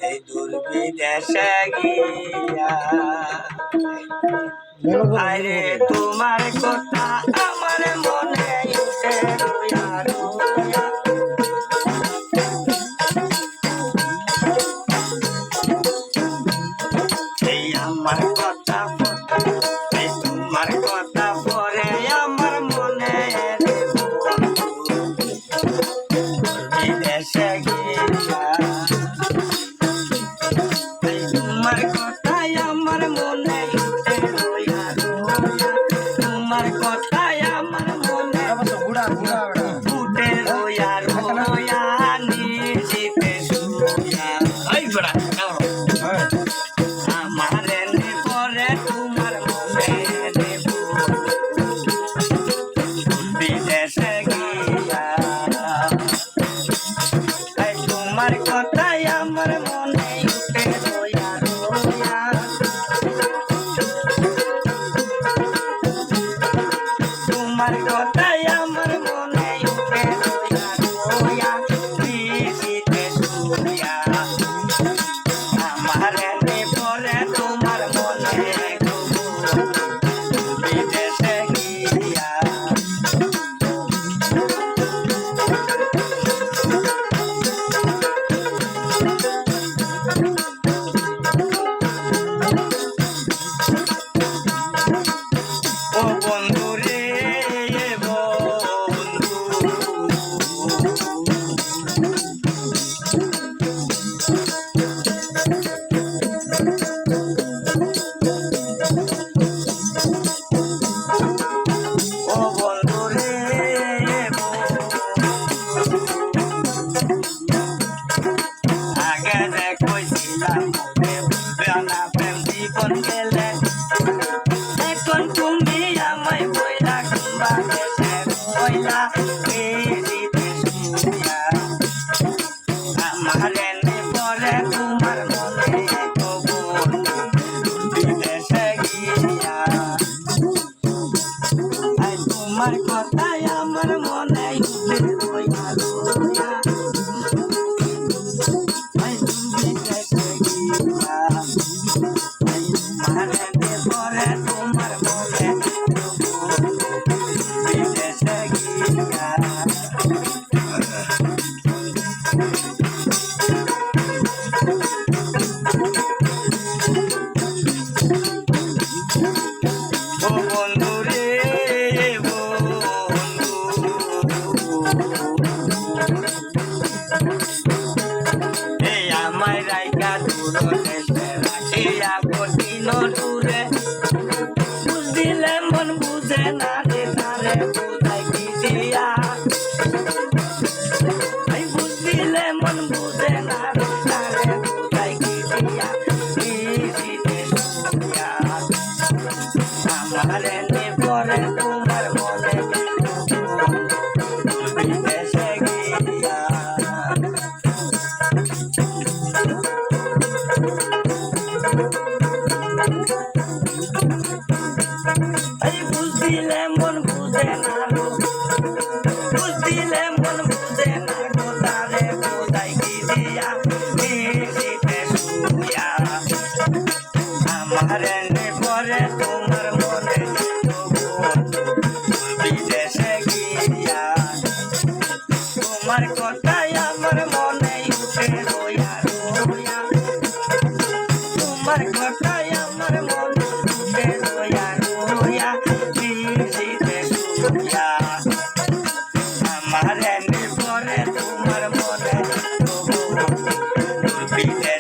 এই দূর বিদেশে গিয়া আরে তোমার কথা আমার মনে উঠে রইয়া রইয়া। এই আমার কথা এই তোমার কথা পরে আমার মনে বিদেশে গিয়া তোমার কথাই আমার মনে উঠে রইয়া রইয়া। তোমার কথাই আমার মনে উঠে রইয়া রইয়া। নিশিতে শুইয়া আমার এনে পরে তোমার মনে নেব বিদেশে গিয়া। তোমার কথাই আমার মনে উঠে রইয়া রইয়া। তোমার কথাই আমার মনে উঠে রইয়া রইয়া। নিশিতে শুইয়া আমার এনে পরে তোমার মনে বিদেশে গিয়া। ও বন্ধু রে বন্ধু ও বন্ধু রে আগে যে কইছিলাম না প্রেম জীবন গেলে এখন তুমি আমায় বইলা কিংবা দেশে বইলা দিতে শুইয়া। আমার এনে পরে তোমার মনে কবুল বিদেশে গিয়া। তোমার কথাই আমার মনে উঠে রইয়া রইয়া। বিদেশে গিয়া আমার এনে পরে তোমার মনে বিদেশে গিয়া। ও বন্ধু রে বন্ধু এই আমায় রাইকা দূর দেশে রাখিয়া কঠিন দূরে বুঝিলে মন বুঝে না রে তারে বুঝাই কি দিয়া। বুঝিলে মন বুঝে না রে তারে বুঝাই কি দিয়া। নিশিতে শুইয়া আমার এনে পরে তোমার মনে বিদেশে গিয়া। বুঝিলে মন বুঝে না গো বুঝিলে মন বুঝে না গো তারে বুঝাই কি দিয়া। নিশিতে শুইয়া আমার এনে পরে তোমার মনে বিদেশে গিয়া। তোমার কথাই আমার মনে উঠে রইয়া রইয়া। তোমার কথাই আমার মনে উঠে রইয়া রইয়া। নিশিতে শুইয়া আমার এনে পরে তোমার মনে বিদেশে